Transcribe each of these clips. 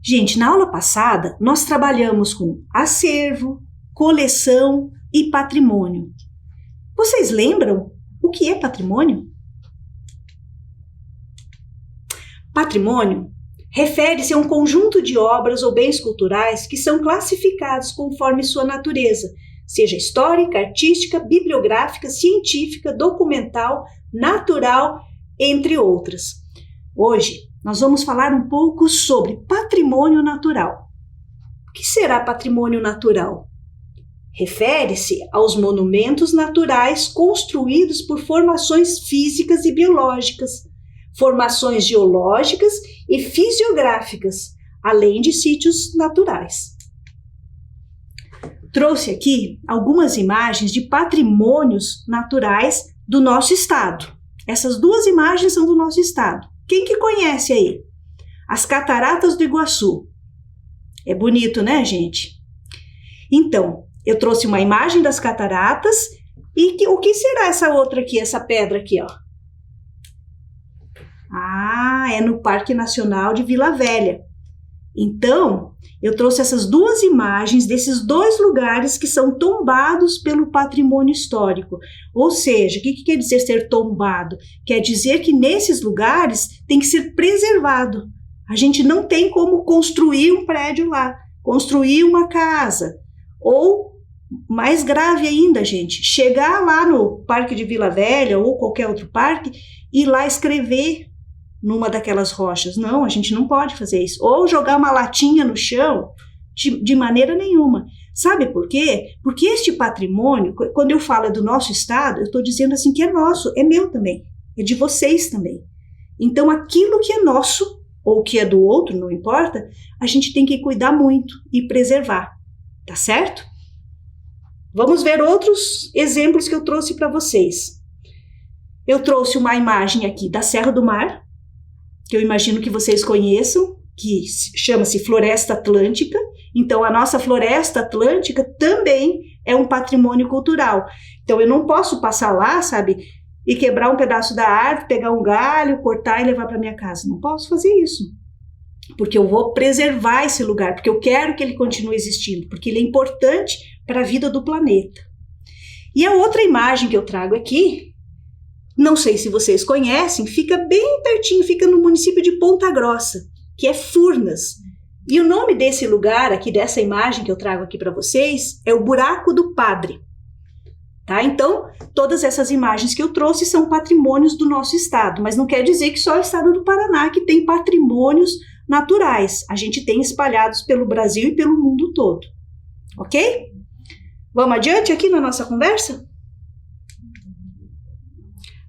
Gente, na aula passada, nós trabalhamos com acervo, coleção e patrimônio. Vocês lembram o que é patrimônio? Patrimônio refere-se a um conjunto de obras ou bens culturais que são classificados conforme sua natureza, seja histórica, artística, bibliográfica, científica, documental, natural, entre outras. Hoje, nós vamos falar um pouco sobre patrimônio natural. O que será patrimônio natural? Refere-se aos monumentos naturais construídos por formações físicas e biológicas, formações geológicas e fisiográficas, além de sítios naturais. Trouxe aqui algumas imagens de patrimônios naturais do nosso estado. Essas duas imagens são do nosso estado. Quem que conhece aí? As Cataratas do Iguaçu. É bonito, né, gente? Então, eu trouxe uma imagem das cataratas e o que será essa outra aqui, essa pedra aqui, ó? Ah, é no Parque Nacional de Vila Velha. Então, eu trouxe essas duas imagens desses dois lugares que são tombados pelo patrimônio histórico. Ou seja, o que quer dizer ser tombado? Quer dizer que nesses lugares tem que ser preservado. A gente não tem como construir um prédio lá, construir uma casa. Ou, mais grave ainda, gente, chegar lá no Parque de Vila Velha ou qualquer outro parque e ir lá escrever numa daquelas rochas. Não, a gente não pode fazer isso. Ou jogar uma latinha no chão, de maneira nenhuma. Sabe por quê? Porque este patrimônio, quando eu falo do nosso estado, eu estou dizendo assim que é nosso, é meu também, é de vocês também. Então, aquilo que é nosso, ou que é do outro, não importa, a gente tem que cuidar muito e preservar, tá certo? Vamos ver outros exemplos que eu trouxe para vocês. Eu trouxe uma imagem aqui da Serra do Mar, que eu imagino que vocês conheçam, que chama-se Floresta Atlântica. Então, a nossa Floresta Atlântica também é um patrimônio cultural. Então, eu não posso passar lá, sabe, e quebrar um pedaço da árvore, pegar um galho, cortar e levar para minha casa. Não posso fazer isso, porque eu vou preservar esse lugar, porque eu quero que ele continue existindo, porque ele é importante para a vida do planeta. E a outra imagem que eu trago aqui, não sei se vocês conhecem, fica bem pertinho, fica no município de Ponta Grossa, que é Furnas. E o nome desse lugar aqui, dessa imagem que eu trago aqui para vocês, é o Buraco do Padre. Tá? Então, todas essas imagens que eu trouxe são patrimônios do nosso estado, mas não quer dizer que só o estado do Paraná que tem patrimônios naturais. A gente tem espalhados pelo Brasil e pelo mundo todo. Ok? Vamos adiante aqui na nossa conversa?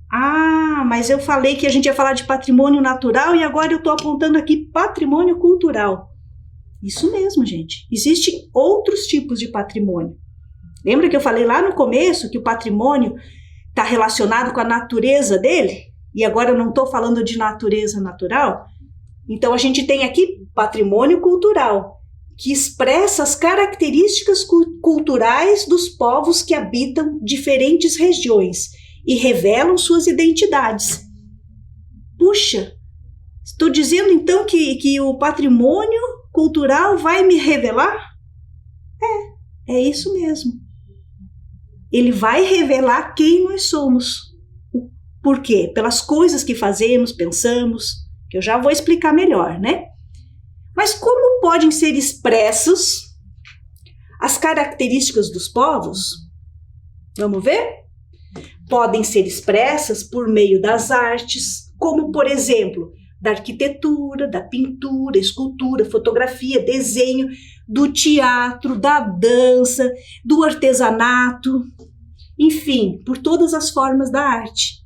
Ah, mas eu falei que a gente ia falar de patrimônio natural e agora eu estou apontando aqui patrimônio cultural. Isso mesmo, gente. Existem outros tipos de patrimônio. Lembra que eu falei lá no começo que o patrimônio está relacionado com a natureza dele? E agora eu não estou falando de natureza natural? Então a gente tem aqui patrimônio cultural, que expressa as características culturais dos povos que habitam diferentes regiões e revelam suas identidades. Puxa, estou dizendo então que o patrimônio cultural vai me revelar? É isso mesmo. Ele vai revelar quem nós somos. Por quê? Pelas coisas que fazemos, pensamos, que eu já vou explicar melhor, né? Mas como podem ser expressas as características dos povos? Vamos ver? Podem ser expressas por meio das artes, como, por exemplo, da arquitetura, da pintura, escultura, fotografia, desenho, do teatro, da dança, do artesanato, enfim, por todas as formas da arte,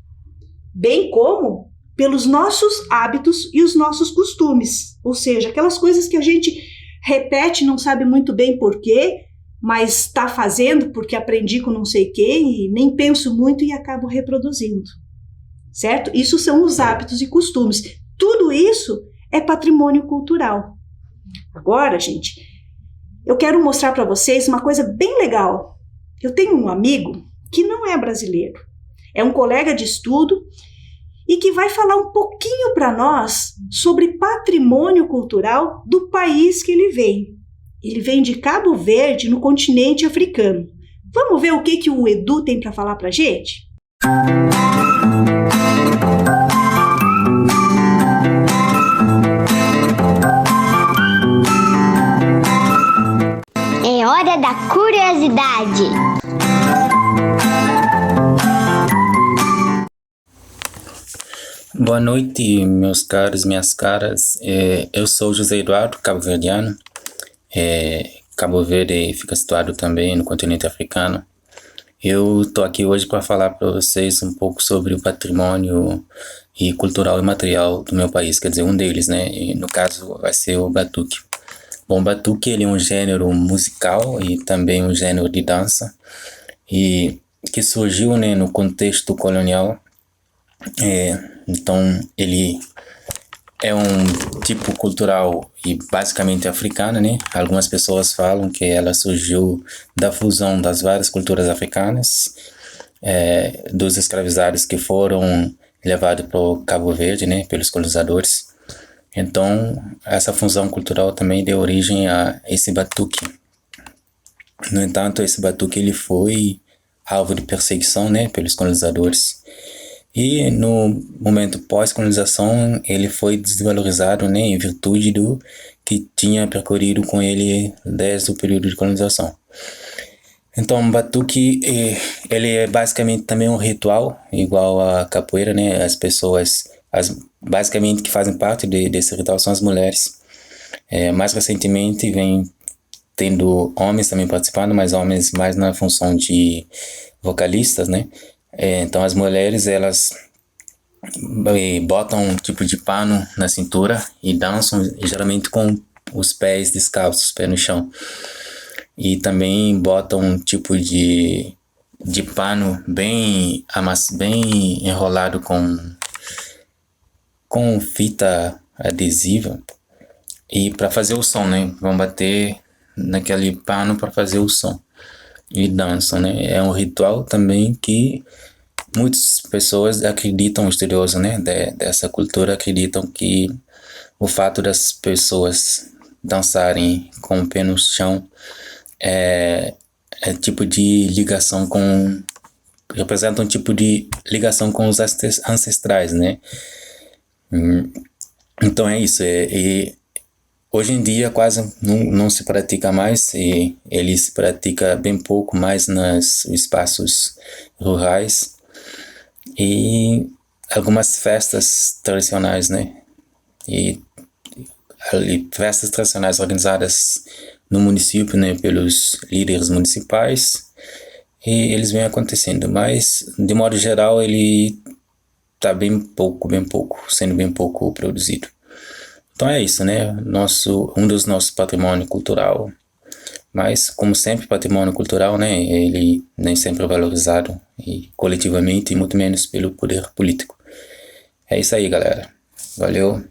bem como pelos nossos hábitos e os nossos costumes, ou seja, aquelas coisas que a gente repete, não sabe muito bem porquê, mas está fazendo porque aprendi com não sei quem e nem penso muito e acabo reproduzindo, certo? Isso são os hábitos e costumes. Tudo isso é patrimônio cultural. Agora, gente, eu quero mostrar para vocês uma coisa bem legal. Eu tenho um amigo que não é brasileiro, é um colega de estudo e que vai falar um pouquinho para nós sobre patrimônio cultural do país que ele vem. Ele vem de Cabo Verde, no continente africano. Vamos ver o que o Edu tem para falar para a gente? É hora da curiosidade. Boa noite, meus caros, minhas caras. Eu sou José Eduardo, cabo-verdiano. Cabo Verde fica situado também no continente africano. Eu estou aqui hoje para falar para vocês um pouco sobre o patrimônio cultural e material do meu país, quer dizer, um deles, né? E no caso vai ser o batuque. Bom, o batuque ele é um gênero musical e também um gênero de dança e que surgiu, né, no contexto colonial. Então ele é um tipo cultural e basicamente africana, né? Algumas pessoas falam que ela surgiu da fusão das várias culturas africanas, dos escravizados que foram levados para o Cabo Verde, né, pelos colonizadores. Então essa fusão cultural também deu origem a esse batuque. No entanto, esse batuque ele foi alvo de perseguição, né, pelos colonizadores. E no momento pós-colonização ele foi desvalorizado, né, em virtude do que tinha percorrido com ele desde o período de colonização. Então o batuque ele é basicamente também um ritual igual a capoeira, né? As pessoas basicamente que fazem parte desse ritual são as mulheres. Mais recentemente vem tendo homens também participando, mas homens mais na função de vocalistas, né? Então as mulheres elas botam um tipo de pano na cintura e dançam geralmente com os pés descalços, pé no chão, e também botam um tipo de pano bem enrolado com fita adesiva, e para fazer o som, né, vão bater naquele pano para fazer o som e dançam, né? É um ritual também que muitas pessoas acreditam, estudiosos, né, dessa cultura acreditam que o fato das pessoas dançarem com o pé no chão é tipo de ligação representa um tipo de ligação com os ancestrais, né? Então é isso. Hoje em dia quase não se pratica mais, e ele se pratica bem pouco mais nos espaços rurais e algumas festas tradicionais, né? E festas tradicionais organizadas no município, né, pelos líderes municipais, e eles vêm acontecendo, mas de modo geral ele está sendo bem pouco produzido. Então é isso, né? Um dos nossos patrimônio cultural. Mas, como sempre, patrimônio cultural, né? Ele nem sempre é valorizado coletivamente, e muito menos pelo poder político. É isso aí, galera. Valeu.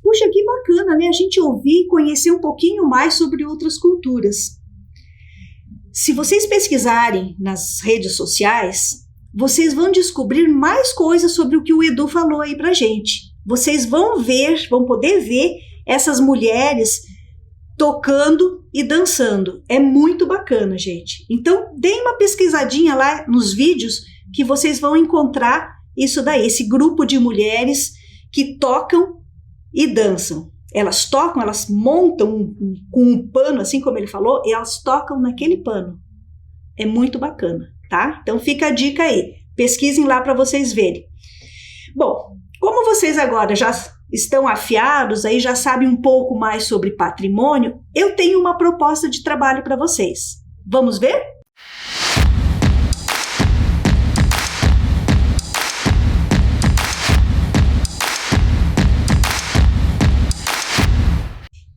Puxa, que bacana, né? A gente ouvir e conhecer um pouquinho mais sobre outras culturas. Se vocês pesquisarem nas redes sociais, vocês vão descobrir mais coisas sobre o que o Edu falou aí pra gente. Vocês vão poder ver essas mulheres tocando e dançando. É muito bacana, gente. Então, deem uma pesquisadinha lá nos vídeos que vocês vão encontrar isso daí, esse grupo de mulheres que tocam e dançam. Elas tocam, elas montam com um pano, assim como ele falou, e elas tocam naquele pano. É muito bacana, tá? Então, fica a dica aí. Pesquisem lá para vocês verem. Bom, como vocês agora já estão afiados, aí já sabem um pouco mais sobre patrimônio, eu tenho uma proposta de trabalho para vocês. Vamos ver?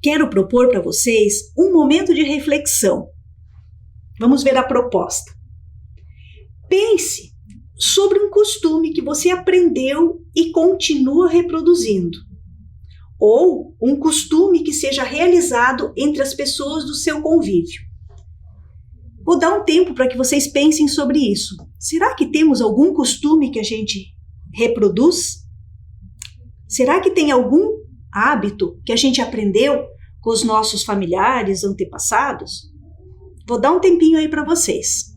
Quero propor para vocês um momento de reflexão. Vamos ver a proposta. Pense sobre um costume que você aprendeu e continua reproduzindo, ou um costume que seja realizado entre as pessoas do seu convívio. Vou dar um tempo para que vocês pensem sobre isso. Será que temos algum costume que a gente reproduz? Será que tem algum hábito que a gente aprendeu com os nossos familiares antepassados? Vou dar um tempinho aí para vocês.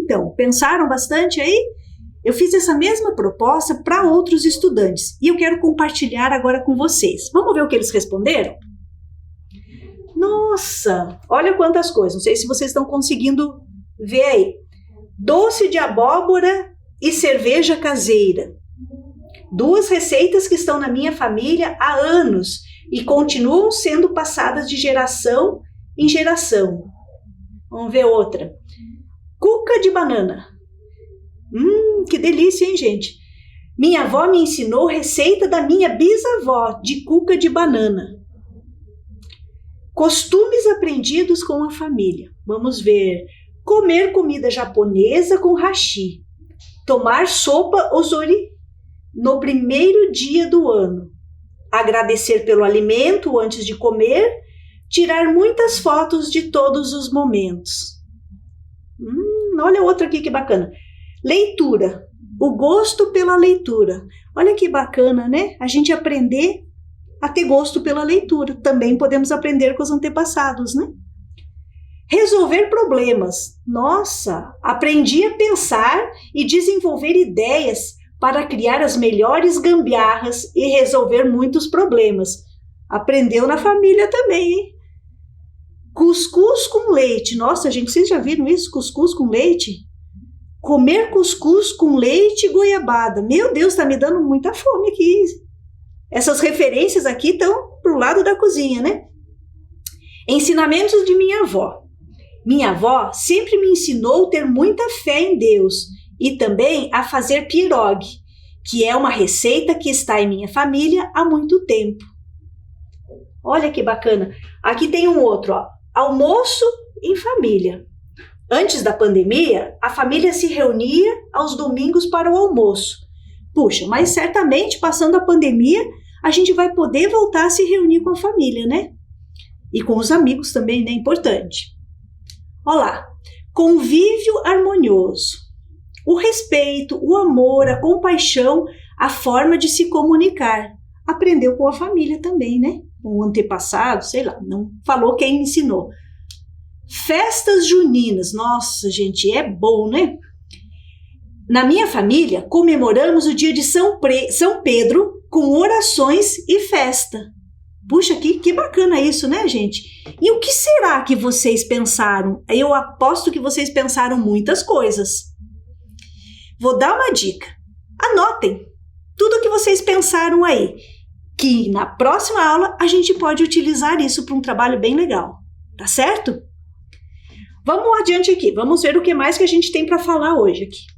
Então, pensaram bastante aí? Eu fiz essa mesma proposta para outros estudantes e eu quero compartilhar agora com vocês. Vamos ver o que eles responderam? Nossa, olha quantas coisas. Não sei se vocês estão conseguindo ver aí. Doce de abóbora e cerveja caseira. 2 receitas que estão na minha família há anos e continuam sendo passadas de geração em geração. Vamos ver outra. Cuca de banana. Que delícia, hein, gente? Minha avó me ensinou receita da minha bisavó de cuca de banana. Costumes aprendidos com a família. Vamos ver. Comer comida japonesa com hashi. Tomar sopa ozori no primeiro dia do ano. Agradecer pelo alimento antes de comer. Tirar muitas fotos de todos os momentos. Olha outra aqui que bacana. Leitura. O gosto pela leitura. Olha que bacana, né? A gente aprender a ter gosto pela leitura. Também podemos aprender com os antepassados, né? Resolver problemas. Nossa, aprendi a pensar e desenvolver ideias para criar as melhores gambiarras e resolver muitos problemas. Aprendeu na família também, hein? Cuscuz com leite. Nossa, gente, vocês já viram isso? Cuscuz com leite? Comer cuscuz com leite e goiabada. Meu Deus, tá me dando muita fome aqui. Essas referências aqui estão pro lado da cozinha, né? Ensinamentos de minha avó. Minha avó sempre me ensinou a ter muita fé em Deus e também a fazer pierogi. que é uma receita que está em minha família há muito tempo. Olha que bacana. Aqui tem um outro, ó. Almoço em família. Antes da pandemia, a família se reunia aos domingos para o almoço. Puxa, mas certamente, passando a pandemia, a gente vai poder voltar a se reunir com a família, né? E com os amigos também, né? Importante. Olha lá. Convívio harmonioso. O respeito, o amor, a compaixão, a forma de se comunicar. Aprendeu com a família também, né? Com o antepassado, sei lá, não falou quem ensinou. Festas juninas, nossa, gente, é bom, né? Na minha família, comemoramos o dia de São Pedro com orações e festa. Puxa, que bacana isso, né, gente? E o que será que vocês pensaram? Eu aposto que vocês pensaram muitas coisas. Vou dar uma dica. Anotem tudo o que vocês pensaram aí, que na próxima aula a gente pode utilizar isso para um trabalho bem legal, tá certo? Vamos adiante aqui, vamos ver o que mais que a gente tem para falar hoje aqui.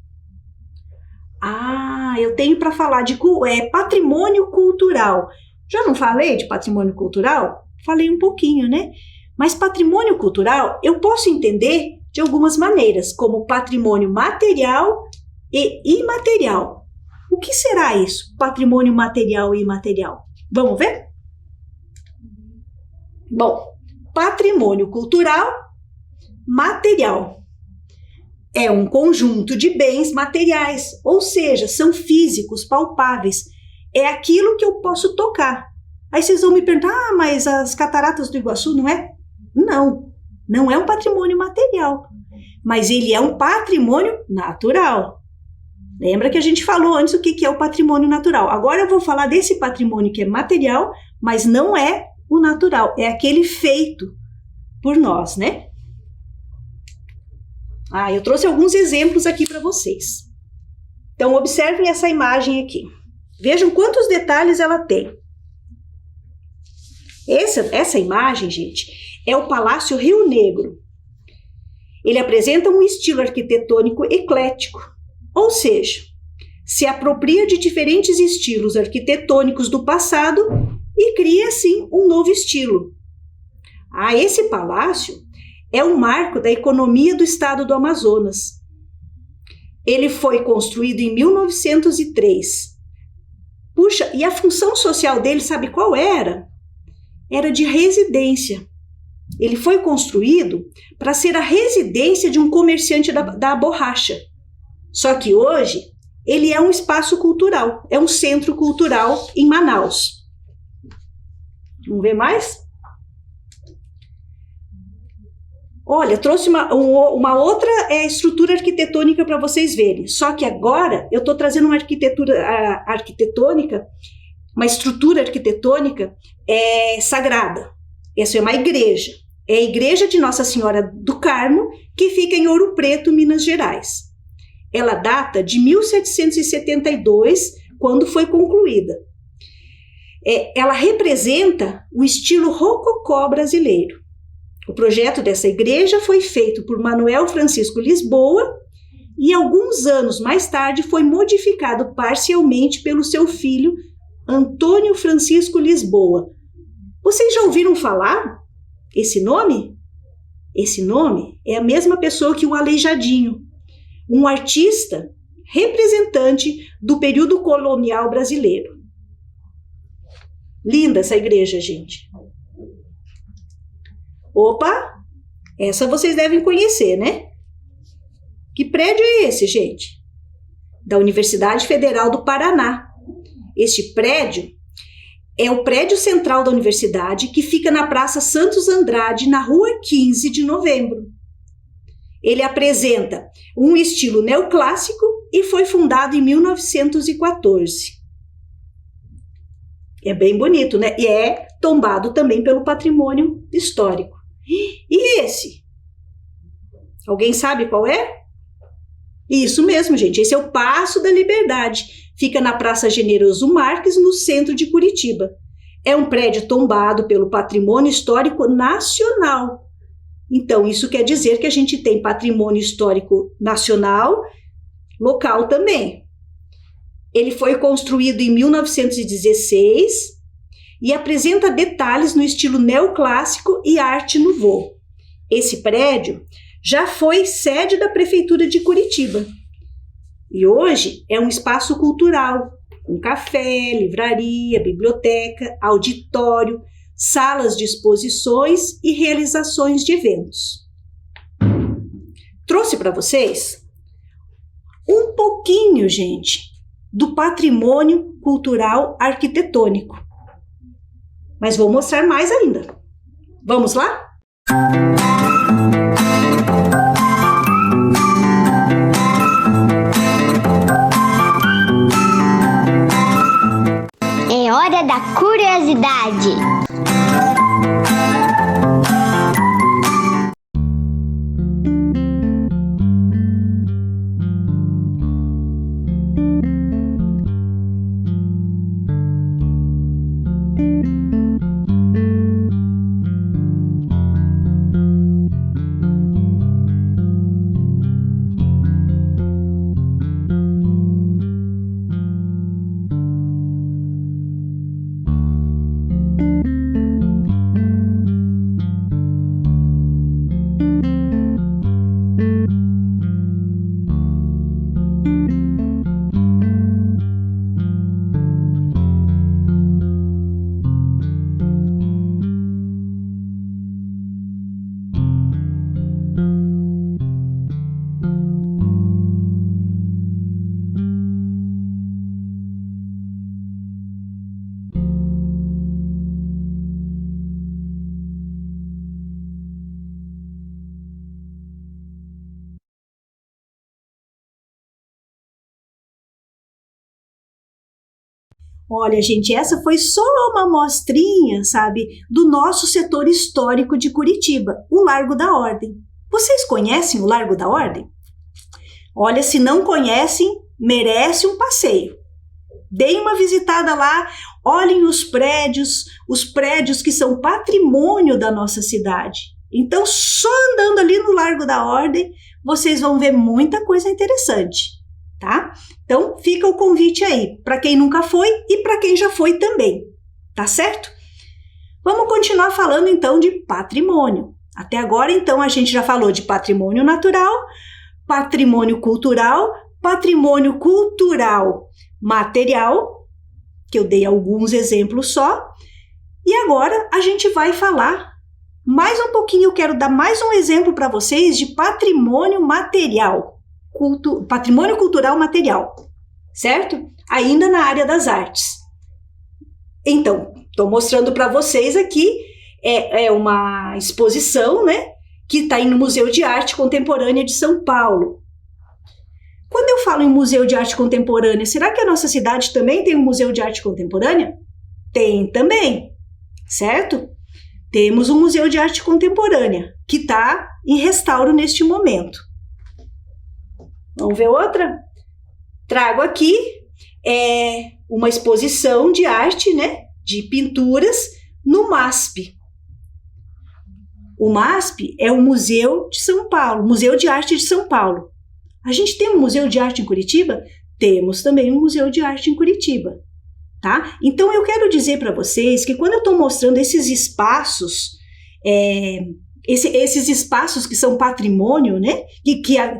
Eu tenho para falar de patrimônio cultural. Já não falei de patrimônio cultural? Falei um pouquinho, né? Mas patrimônio cultural eu posso entender de algumas maneiras, como patrimônio material e imaterial. O que será isso, patrimônio material e imaterial? Vamos ver? Bom, patrimônio cultural material é um conjunto de bens materiais, ou seja, são físicos, palpáveis. É aquilo que eu posso tocar. Aí vocês vão me perguntar, mas as cataratas do Iguaçu não é? Não é um patrimônio material, mas ele é um patrimônio natural. Lembra que a gente falou antes o que é o patrimônio natural. Agora eu vou falar desse patrimônio que é material, mas não é o natural, é aquele feito por nós, né? Eu trouxe alguns exemplos aqui para vocês. Então, observem essa imagem aqui. Vejam quantos detalhes ela tem. Essa imagem, gente, é o Palácio Rio Negro. Ele apresenta um estilo arquitetônico eclético, ou seja, se apropria de diferentes estilos arquitetônicos do passado e cria, assim, um novo estilo. Esse palácio é um marco da economia do estado do Amazonas. Ele foi construído em 1903. Puxa, e a função social dele, sabe qual era? Era de residência. Ele foi construído para ser a residência de um comerciante da borracha. Só que hoje, ele é um espaço cultural, é um centro cultural em Manaus. Vamos ver mais? Olha, trouxe uma outra estrutura arquitetônica para vocês verem. Só que agora eu estou trazendo uma uma estrutura arquitetônica sagrada. Essa é uma igreja. É a igreja de Nossa Senhora do Carmo, que fica em Ouro Preto, Minas Gerais. Ela data de 1772, quando foi concluída. Ela representa o estilo rococó brasileiro. O projeto dessa igreja foi feito por Manuel Francisco Lisboa e alguns anos mais tarde foi modificado parcialmente pelo seu filho Antônio Francisco Lisboa. Vocês já ouviram falar esse nome? Esse nome é a mesma pessoa que o Aleijadinho, um artista representante do período colonial brasileiro. Linda essa igreja, gente. Opa, essa vocês devem conhecer, né? Que prédio é esse, gente? Da Universidade Federal do Paraná. Este prédio é o prédio central da universidade, que fica na Praça Santos Andrade, na Rua 15 de Novembro. Ele apresenta um estilo neoclássico e foi fundado em 1914. É bem bonito, né? E é tombado também pelo patrimônio histórico. E esse? Alguém sabe qual é? Isso mesmo, gente. Esse é o Paço da Liberdade. Fica na Praça Generoso Marques, no centro de Curitiba. É um prédio tombado pelo Patrimônio Histórico Nacional. Então, isso quer dizer que a gente tem patrimônio histórico nacional, local também. Ele foi construído em 1916 e apresenta detalhes no estilo neoclássico e arte nouveau. Esse prédio já foi sede da Prefeitura de Curitiba e hoje é um espaço cultural, com café, livraria, biblioteca, auditório, salas de exposições e realizações de eventos. Trouxe para vocês um pouquinho, gente, do patrimônio cultural arquitetônico. Mas vou mostrar mais ainda. Vamos lá? É hora da curiosidade. Olha, gente, essa foi só uma amostrinha, sabe, do nosso setor histórico de Curitiba, o Largo da Ordem. Vocês conhecem o Largo da Ordem? Olha, se não conhecem, merece um passeio. Deem uma visitada lá, olhem os prédios que são patrimônio da nossa cidade. Então, só andando ali no Largo da Ordem, vocês vão ver muita coisa interessante, tá? Então, fica o convite aí, para quem nunca foi e para quem já foi também, tá certo? Vamos continuar falando, então, de patrimônio. Até agora, então, a gente já falou de patrimônio natural, patrimônio cultural material, que eu dei alguns exemplos só, e agora a gente vai falar mais um pouquinho, eu quero dar mais um exemplo para vocês de patrimônio material. Patrimônio cultural material, certo? Ainda na área das artes. Então, estou mostrando para vocês aqui, é uma exposição, né, que está no Museu de Arte Contemporânea de São Paulo. Quando eu falo em Museu de Arte Contemporânea, será que a nossa cidade também tem um Museu de Arte Contemporânea? Tem também, certo? Temos um Museu de Arte Contemporânea, que está em restauro neste momento. Vamos ver outra? Trago aqui uma exposição de arte, né, de pinturas no MASP. O MASP é o Museu de São Paulo, Museu de Arte de São Paulo. A gente tem um Museu de Arte em Curitiba? Temos também um Museu de Arte em Curitiba, tá? Então, eu quero dizer para vocês que quando eu estou mostrando esses espaços, esses espaços que são patrimônio, né,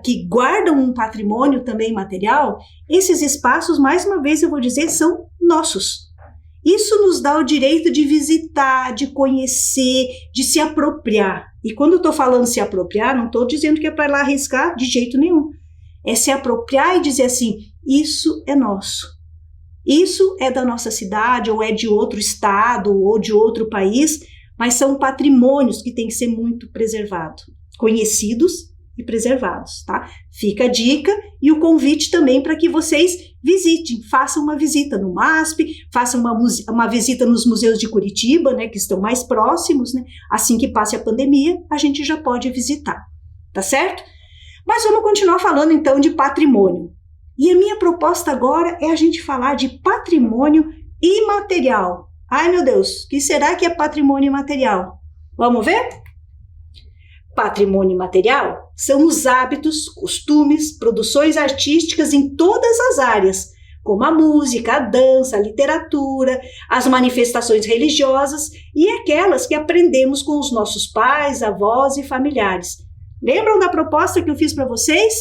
que guardam um patrimônio também material, esses espaços, mais uma vez eu vou dizer, são nossos. Isso nos dá o direito de visitar, de conhecer, de se apropriar. E quando eu estou falando se apropriar, não estou dizendo que é para ir lá arriscar de jeito nenhum. É se apropriar e dizer assim, isso é nosso. Isso é da nossa cidade, ou é de outro estado, ou de outro país, mas são patrimônios que têm que ser muito preservados, conhecidos e preservados, tá? Fica a dica e o convite também para que vocês visitem, façam uma visita no MASP, façam uma visita nos museus de Curitiba, né, que estão mais próximos, né? Assim que passe a pandemia, a gente já pode visitar, tá certo? Mas vamos continuar falando então de patrimônio. E a minha proposta agora é a gente falar de patrimônio imaterial. Ai, meu Deus, o que será que é patrimônio imaterial? Vamos ver? Patrimônio imaterial são os hábitos, costumes, produções artísticas em todas as áreas, como a música, a dança, a literatura, as manifestações religiosas e aquelas que aprendemos com os nossos pais, avós e familiares. Lembram da proposta que eu fiz para vocês?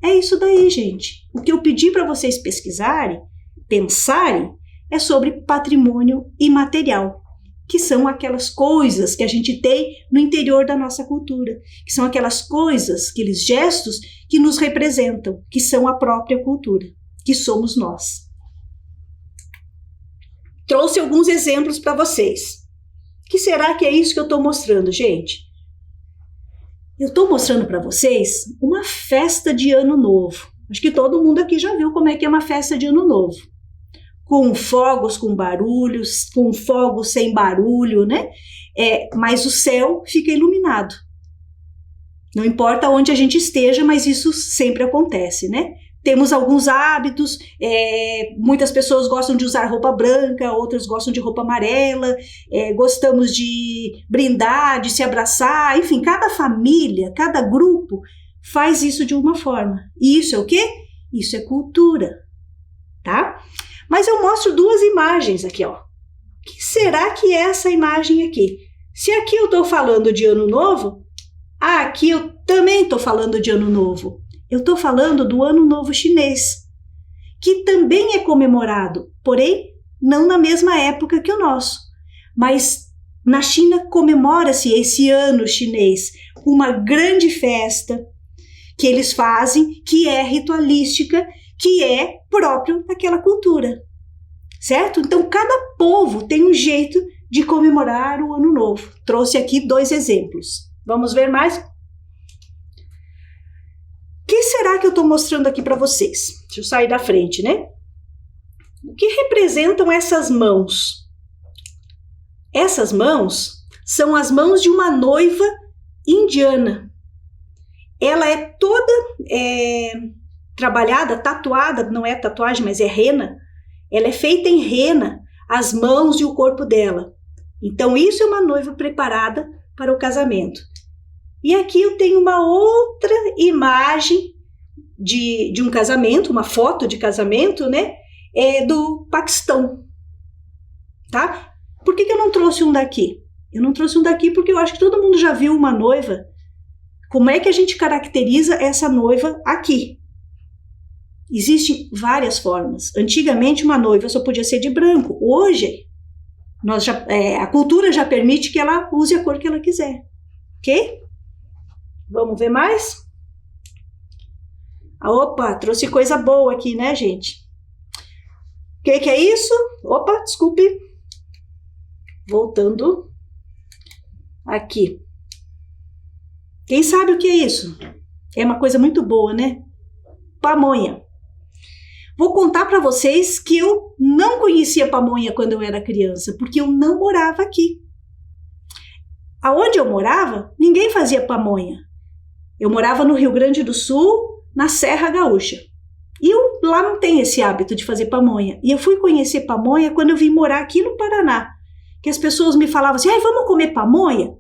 É isso daí, gente. O que eu pedi para vocês pesquisarem, pensarem, é sobre patrimônio imaterial, que são aquelas coisas que a gente tem no interior da nossa cultura, que são aquelas coisas, aqueles gestos que nos representam, que são a própria cultura, que somos nós. Trouxe alguns exemplos para vocês. O que será que é isso que eu estou mostrando, gente? Eu estou mostrando para vocês uma festa de Ano Novo. Acho que todo mundo aqui já viu como é que é uma festa de Ano Novo. Com fogos com barulhos, com fogos sem barulho, né? Mas o céu fica iluminado. Não importa onde a gente esteja, mas isso sempre acontece, né? Temos alguns hábitos, muitas pessoas gostam de usar roupa branca, outras gostam de roupa amarela, gostamos de brindar, de se abraçar, enfim, cada família, cada grupo faz isso de uma forma. E isso é o quê? Isso é cultura, tá? Mas eu mostro duas imagens aqui, ó. O que será que é essa imagem aqui? Se aqui eu estou falando de Ano Novo, aqui eu também estou falando de Ano Novo. Eu estou falando do Ano Novo Chinês, que também é comemorado, porém não na mesma época que o nosso. Mas na China comemora-se esse ano chinês, uma grande festa que eles fazem, que é ritualística, que é próprio daquela cultura, certo? Então, cada povo tem um jeito de comemorar o Ano Novo. Trouxe aqui 2 exemplos. Vamos ver mais? O que será que eu estou mostrando aqui para vocês? Deixa eu sair da frente, né? O que representam essas mãos? Essas mãos são as mãos de uma noiva indiana. Ela é toda trabalhada, tatuada, não é tatuagem, mas é rena. Ela é feita em rena, as mãos e o corpo dela. Então, isso é uma noiva preparada para o casamento. E aqui eu tenho uma outra imagem de um casamento, uma foto de casamento, né? Do Paquistão, tá? Por que eu não trouxe um daqui? Eu não trouxe um daqui porque eu acho que todo mundo já viu uma noiva. Como é que a gente caracteriza essa noiva aqui? Existem várias formas. Antigamente, uma noiva só podia ser de branco. Hoje, a cultura já permite que ela use a cor que ela quiser. Ok? Vamos ver mais? Opa, trouxe coisa boa aqui, né, gente? O que é isso? Opa, desculpe. Voltando aqui. Quem sabe o que é isso? É uma coisa muito boa, né? Pamonha. Vou contar para vocês que eu não conhecia pamonha quando eu era criança, porque eu não morava aqui. Aonde eu morava, ninguém fazia pamonha. Eu morava no Rio Grande do Sul, na Serra Gaúcha. E lá não tem esse hábito de fazer pamonha. E eu fui conhecer pamonha quando eu vim morar aqui no Paraná. Que as pessoas me falavam assim, vamos comer pamonha?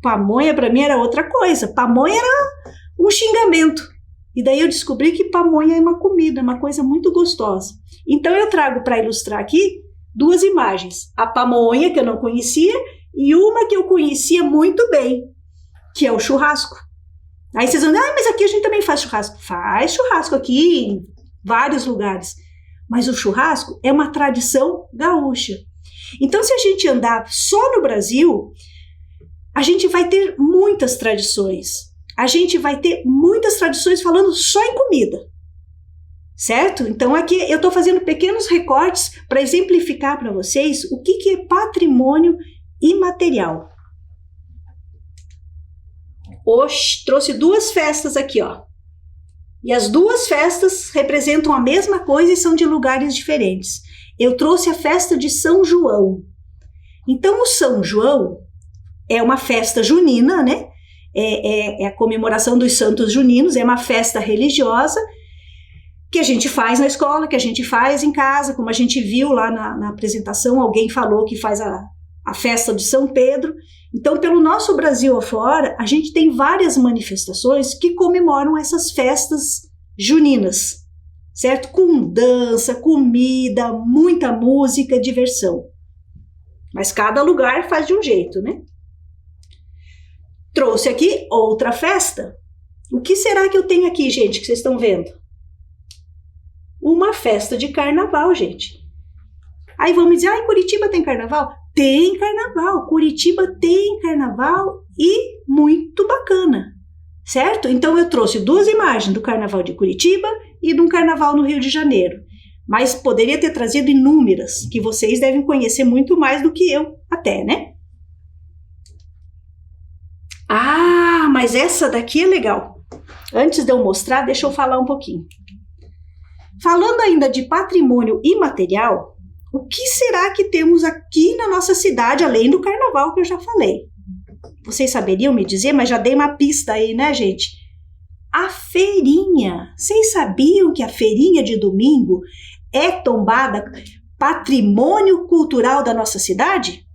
Pamonha para mim era outra coisa. Pamonha era um xingamento. E daí eu descobri que pamonha é uma comida, uma coisa muito gostosa. Então eu trago para ilustrar aqui 2 imagens. A pamonha, que eu não conhecia, e uma que eu conhecia muito bem, que é o churrasco. Aí vocês vão dizer, mas aqui a gente também faz churrasco. Faz churrasco aqui em vários lugares. Mas o churrasco é uma tradição gaúcha. Então, se a gente andar só no Brasil, a gente vai ter muitas tradições. A gente vai ter muitas tradições falando só em comida. Certo? Então, aqui eu estou fazendo pequenos recortes para exemplificar para vocês o que é patrimônio imaterial. Hoje trouxe 2 festas aqui, ó. E as 2 festas representam a mesma coisa e são de lugares diferentes. Eu trouxe a festa de São João. Então, o São João é uma festa junina, né? É a comemoração dos santos juninos, é uma festa religiosa que a gente faz na escola, que a gente faz em casa, como a gente viu lá na apresentação, alguém falou que faz a festa de São Pedro. Então, pelo nosso Brasil afora, a gente tem várias manifestações que comemoram essas festas juninas, certo? Com dança, comida, muita música, diversão. Mas cada lugar faz de um jeito, né? Trouxe aqui outra festa. O que será que eu tenho aqui, gente, que vocês estão vendo? Uma festa de carnaval, gente. Aí vamos dizer, em Curitiba tem carnaval? Tem carnaval, Curitiba tem carnaval e muito bacana, certo? Então eu trouxe 2 imagens do carnaval de Curitiba e de um carnaval no Rio de Janeiro. Mas poderia ter trazido inúmeras, que vocês devem conhecer muito mais do que eu até, né? Ah, mas essa daqui é legal. Antes de eu mostrar, deixa eu falar um pouquinho. Falando ainda de patrimônio imaterial, o que será que temos aqui na nossa cidade, além do carnaval que eu já falei? Vocês saberiam me dizer, mas já dei uma pista aí, né, gente? A feirinha. Vocês sabiam que a feirinha de domingo é tombada patrimônio cultural da nossa cidade?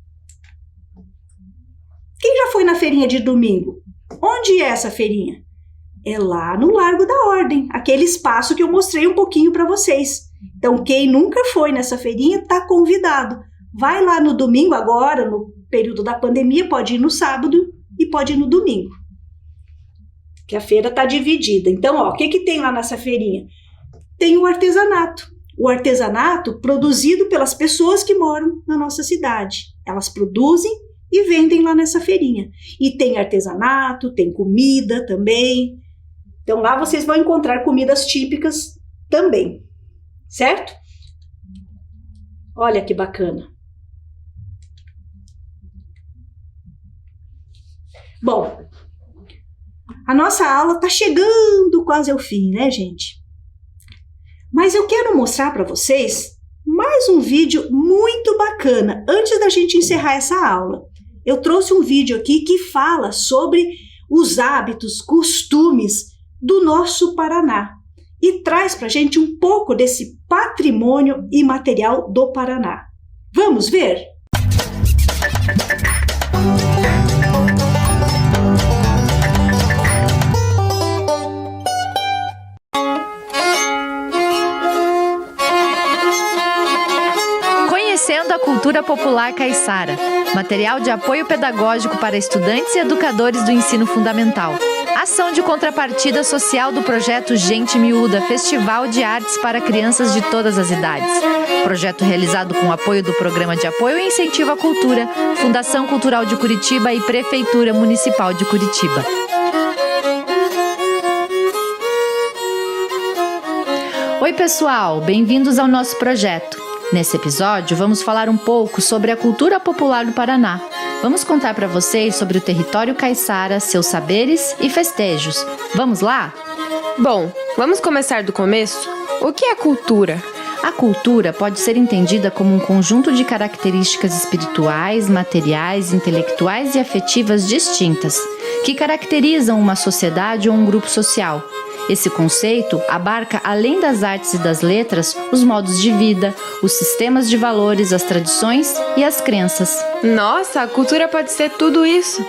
Quem já foi na feirinha de domingo? Onde é essa feirinha? É lá no Largo da Ordem, aquele espaço que eu mostrei um pouquinho para vocês. Então, quem nunca foi nessa feirinha está convidado. Vai lá no domingo, agora, no período da pandemia, pode ir no sábado e pode ir no domingo. Que a feira está dividida. Então, o que tem lá nessa feirinha? Tem o artesanato. O artesanato produzido pelas pessoas que moram na nossa cidade. Elas produzem e vendem lá nessa feirinha. E tem artesanato, tem comida também. Então, lá vocês vão encontrar comidas típicas também. Certo? Olha que bacana. Bom, a nossa aula está chegando quase ao fim, né, gente? Mas eu quero mostrar para vocês mais um vídeo muito bacana antes da gente encerrar essa aula. Eu trouxe um vídeo aqui que fala sobre os hábitos, costumes do nosso Paraná. E traz para a gente um pouco desse patrimônio imaterial do Paraná. Vamos ver? Conhecendo a cultura popular caiçara, material de apoio pedagógico para estudantes e educadores do ensino fundamental. Ação de contrapartida social do projeto Gente Miúda, Festival de Artes para Crianças de Todas as Idades. Projeto realizado com o apoio do Programa de Apoio e Incentivo à Cultura, Fundação Cultural de Curitiba e Prefeitura Municipal de Curitiba. Oi, pessoal! Bem-vindos ao nosso projeto. Nesse episódio, vamos falar um pouco sobre a cultura popular do Paraná. Vamos contar para vocês sobre o território caiçara, seus saberes e festejos. Vamos lá? Bom, vamos começar do começo? O que é cultura? A cultura pode ser entendida como um conjunto de características espirituais, materiais, intelectuais e afetivas distintas, que caracterizam uma sociedade ou um grupo social. Esse conceito abarca, além das artes e das letras, os modos de vida, os sistemas de valores, as tradições e as crenças. Nossa, a cultura pode ser tudo isso!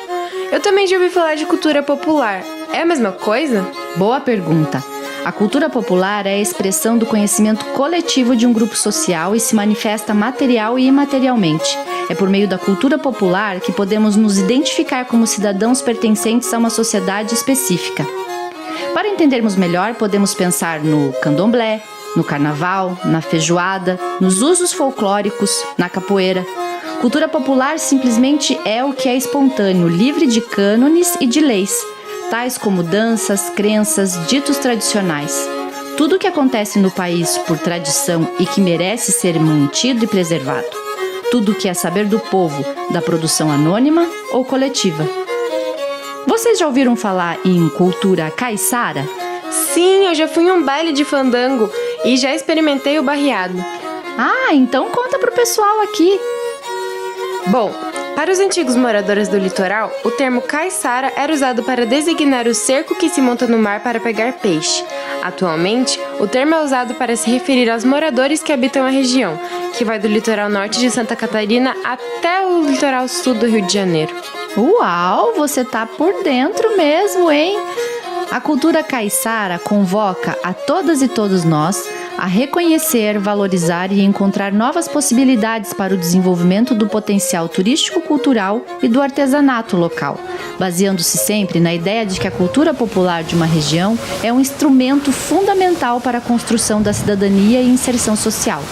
Eu também já ouvi falar de cultura popular. É a mesma coisa? Boa pergunta! A cultura popular é a expressão do conhecimento coletivo de um grupo social e se manifesta material e imaterialmente. É por meio da cultura popular que podemos nos identificar como cidadãos pertencentes a uma sociedade específica. Para entendermos melhor, podemos pensar no candomblé, no carnaval, na feijoada, nos usos folclóricos, na capoeira. Cultura popular simplesmente é o que é espontâneo, livre de cânones e de leis, tais como danças, crenças, ditos tradicionais. Tudo o que acontece no país por tradição e que merece ser mantido e preservado. Tudo o que é saber do povo, da produção anônima ou coletiva. Vocês já ouviram falar em cultura caiçara? Sim, eu já fui em um baile de fandango e já experimentei o barreado. Ah, então conta pro pessoal aqui. Bom, para os antigos moradores do litoral, o termo caiçara era usado para designar o cerco que se monta no mar para pegar peixe. Atualmente, o termo é usado para se referir aos moradores que habitam a região, que vai do litoral norte de Santa Catarina até o litoral sul do Rio de Janeiro. Uau, você tá por dentro mesmo, hein? A cultura caiçara convoca a todas e todos nós a reconhecer, valorizar e encontrar novas possibilidades para o desenvolvimento do potencial turístico-cultural e do artesanato local, baseando-se sempre na ideia de que a cultura popular de uma região é um instrumento fundamental para a construção da cidadania e inserção social.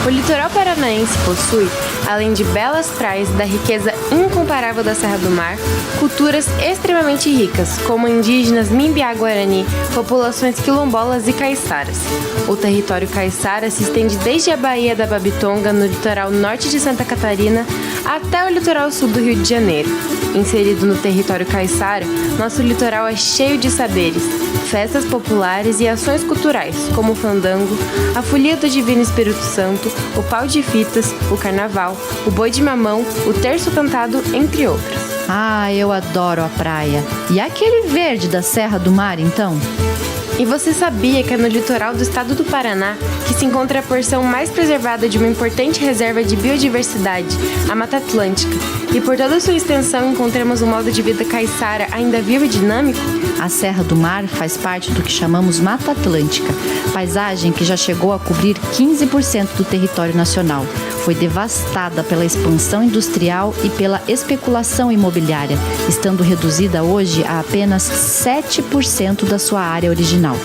O litoral paranaense possui, além de belas praias e da riqueza incomparável da Serra do Mar, culturas extremamente ricas, como indígenas Mimbiá-Guarani, populações quilombolas e caiçaras. O território caiçara se estende desde a Baía da Babitonga, no litoral norte de Santa Catarina, até o litoral sul do Rio de Janeiro. Inserido no território caiçara, nosso litoral é cheio de saberes, festas populares e ações culturais, como o fandango, a folia do Divino Espírito Santo, o pau de fitas, o carnaval, o boi de mamão, o terço cantado, entre outras. Ah, eu adoro a praia. E aquele verde da Serra do Mar, então? E você sabia que é no litoral do estado do Paraná que se encontra a porção mais preservada de uma importante reserva de biodiversidade, a Mata Atlântica? E por toda a sua extensão encontramos um modo de vida caiçara ainda vivo e dinâmico? A Serra do Mar faz parte do que chamamos Mata Atlântica, paisagem que já chegou a cobrir 15% do território nacional. Foi devastada pela expansão industrial e pela especulação imobiliária, estando reduzida hoje a apenas 7% da sua área original.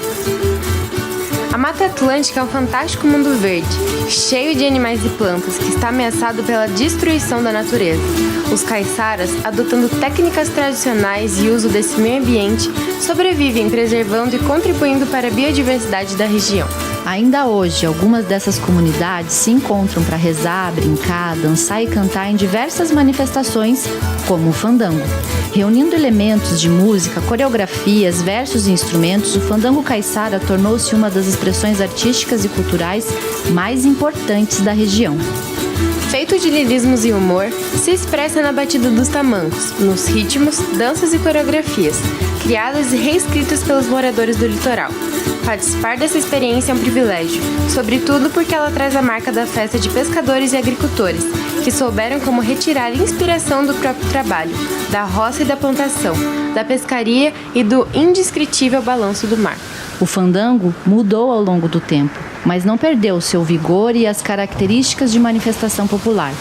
A Mata Atlântica é um fantástico mundo verde, cheio de animais e plantas, que está ameaçado pela destruição da natureza. Os caiçaras, adotando técnicas tradicionais e uso desse meio ambiente, sobrevivem preservando e contribuindo para a biodiversidade da região. Ainda hoje, algumas dessas comunidades se encontram para rezar, brincar, dançar e cantar em diversas manifestações, como o fandango. Reunindo elementos de música, coreografias, versos e instrumentos, o fandango caiçara tornou-se uma das expressões artísticas e culturais mais importantes da região. Feito de lirismos e humor, se expressa na batida dos tamancos, nos ritmos, danças e coreografias, criadas e reescritas pelos moradores do litoral. Participar dessa experiência é um privilégio, sobretudo porque ela traz a marca da festa de pescadores e agricultores, que souberam como retirar inspiração do próprio trabalho, da roça e da plantação, da pescaria e do indescritível balanço do mar. O fandango mudou ao longo do tempo, mas não perdeu seu vigor e as características de manifestação popular.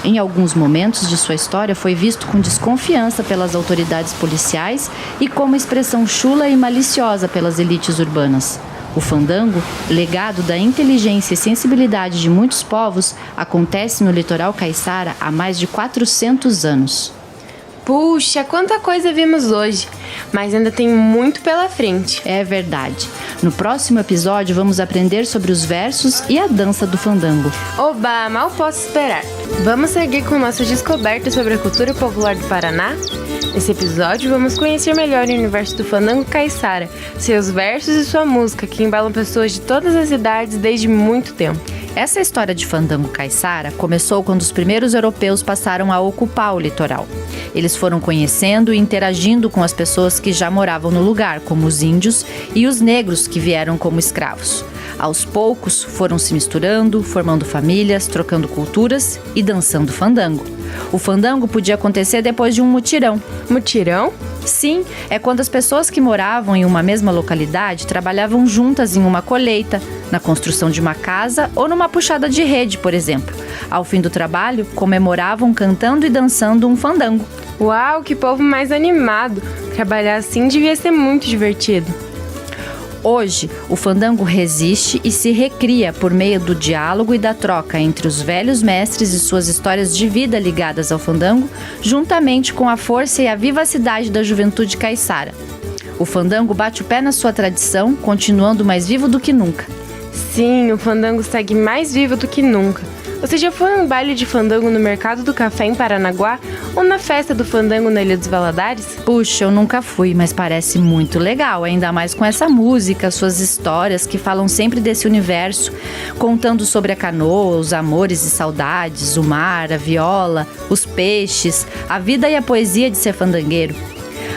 Em alguns momentos de sua história foi visto com desconfiança pelas autoridades policiais e como expressão chula e maliciosa pelas elites urbanas. O fandango, legado da inteligência e sensibilidade de muitos povos, acontece no litoral caiçara há mais de 400 anos. Puxa, quanta coisa vimos hoje! Mas ainda tem muito pela frente. É verdade. No próximo episódio vamos aprender sobre os versos e a dança do fandango. Oba, mal posso esperar. Vamos seguir com nossa descoberta sobre a cultura popular do Paraná? Nesse episódio vamos conhecer melhor o universo do fandango caiçara, seus versos e sua música, que embalam pessoas de todas as idades desde muito tempo. Essa história de fandango caiçara começou quando os primeiros europeus passaram a ocupar o litoral. Eles foram conhecendo e interagindo com as pessoas que já moravam no lugar, como os índios e os negros que vieram como escravos. Aos poucos, foram se misturando, formando famílias, trocando culturas e dançando fandango. O fandango podia acontecer depois de um mutirão. Mutirão? Sim, é quando as pessoas que moravam em uma mesma localidade trabalhavam juntas em uma colheita, na construção de uma casa ou numa puxada de rede, por exemplo. Ao fim do trabalho, comemoravam cantando e dançando um fandango. Uau, que povo mais animado! Trabalhar assim devia ser muito divertido. Hoje, o fandango resiste e se recria por meio do diálogo e da troca entre os velhos mestres e suas histórias de vida ligadas ao fandango, juntamente com a força e a vivacidade da juventude caiçara. O fandango bate o pé na sua tradição, continuando mais vivo do que nunca. Sim, o fandango segue mais vivo do que nunca. Você já foi a um baile de fandango no Mercado do Café em Paranaguá ou na festa do fandango na Ilha dos Valadares? Puxa, eu nunca fui, mas parece muito legal, ainda mais com essa música, suas histórias que falam sempre desse universo, contando sobre a canoa, os amores e saudades, o mar, a viola, os peixes, a vida e a poesia de ser fandangueiro.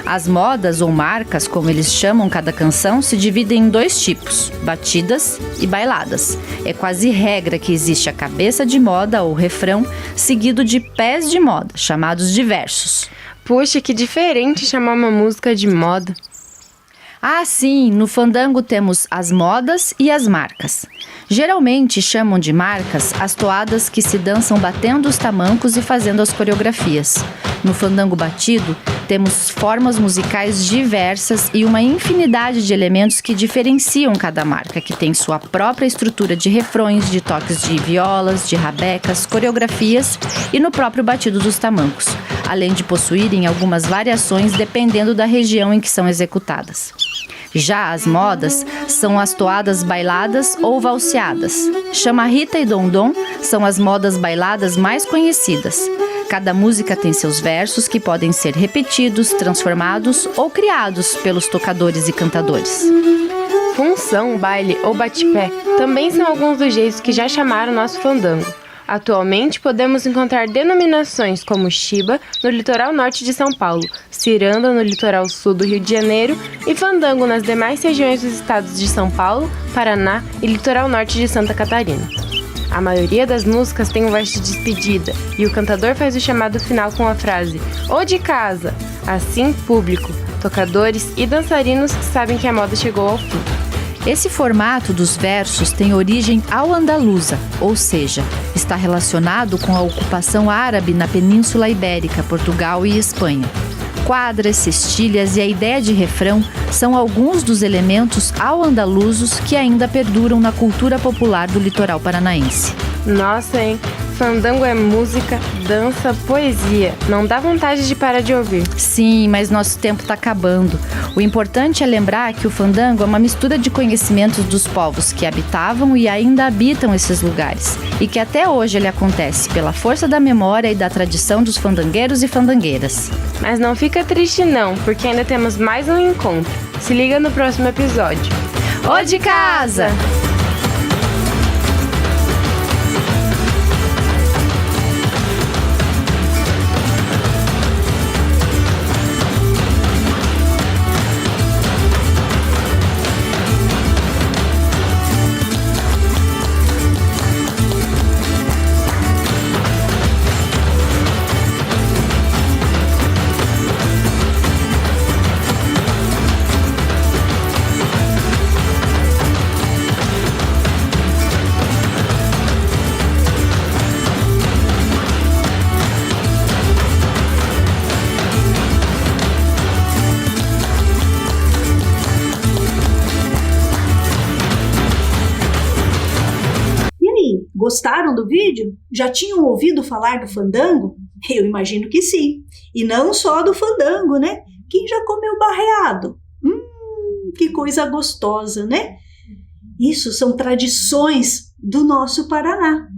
As modas ou marcas, como eles chamam cada canção, se dividem em 2 tipos, batidas e bailadas. É quase regra que existe a cabeça de moda ou refrão, seguido de pés de moda, chamados de versos. Puxa, que diferente chamar uma música de moda. Ah, sim, no fandango temos as modas e as marcas. Geralmente chamam de marcas as toadas que se dançam batendo os tamancos e fazendo as coreografias. No fandango batido, temos formas musicais diversas e uma infinidade de elementos que diferenciam cada marca, que tem sua própria estrutura de refrões, de toques de violas, de rabecas, coreografias e no próprio batido dos tamancos, além de possuírem algumas variações dependendo da região em que são executadas. Já as modas são as toadas bailadas ou valseadas. Chamarrita e dondom são as modas bailadas mais conhecidas. Cada música tem seus versos que podem ser repetidos, transformados ou criados pelos tocadores e cantadores. Função, baile ou bate-pé também são alguns dos jeitos que já chamaram nosso fandango. Atualmente, podemos encontrar denominações como chiba no litoral norte de São Paulo, ciranda no litoral sul do Rio de Janeiro e fandango nas demais regiões dos estados de São Paulo, Paraná e litoral norte de Santa Catarina. A maioria das músicas tem um verso de despedida e o cantador faz o chamado final com a frase "Ô de casa!". Assim, público, tocadores e dançarinos sabem que a moda chegou ao fim. Esse formato dos versos tem origem ao-andaluza, ou seja, está relacionado com a ocupação árabe na Península Ibérica, Portugal e Espanha. Quadras, cestilhas e a ideia de refrão são alguns dos elementos ao-andaluzos que ainda perduram na cultura popular do litoral paranaense. Nossa, hein? Fandango é música, dança, poesia. Não dá vontade de parar de ouvir. Sim, mas nosso tempo está acabando. O importante é lembrar que o fandango é uma mistura de conhecimentos dos povos que habitavam e ainda habitam esses lugares. E que até hoje ele acontece pela força da memória e da tradição dos fandangueiros e fandangueiras. Mas não fica triste não, porque ainda temos mais um encontro. Se liga no próximo episódio. Ô de casa! Gostaram do vídeo? Já tinham ouvido falar do fandango? Eu imagino que sim. E não só do fandango, né? Quem já comeu barreado? Que coisa gostosa, né? Isso são tradições do nosso Paraná.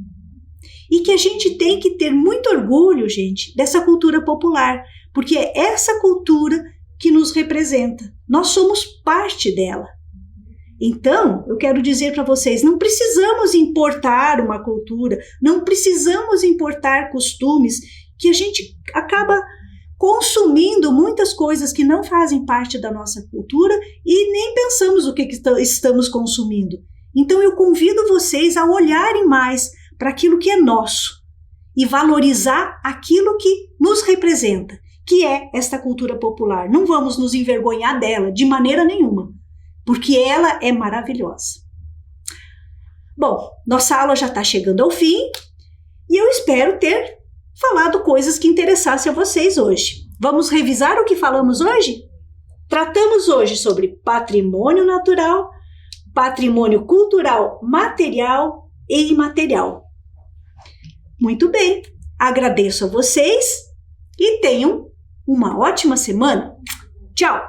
E que a gente tem que ter muito orgulho, gente, dessa cultura popular, porque é essa cultura que nos representa. Nós somos parte dela. Então, eu quero dizer para vocês, não precisamos importar uma cultura, não precisamos importar costumes, que a gente acaba consumindo muitas coisas que não fazem parte da nossa cultura e nem pensamos o que estamos consumindo. Então, eu convido vocês a olharem mais para aquilo que é nosso e valorizar aquilo que nos representa, que é esta cultura popular. Não vamos nos envergonhar dela de maneira nenhuma, porque ela é maravilhosa. Bom, nossa aula já está chegando ao fim e eu espero ter falado coisas que interessassem a vocês hoje. Vamos revisar o que falamos hoje? Tratamos hoje sobre patrimônio natural, patrimônio cultural material e imaterial. Muito bem, agradeço a vocês e tenham uma ótima semana. Tchau!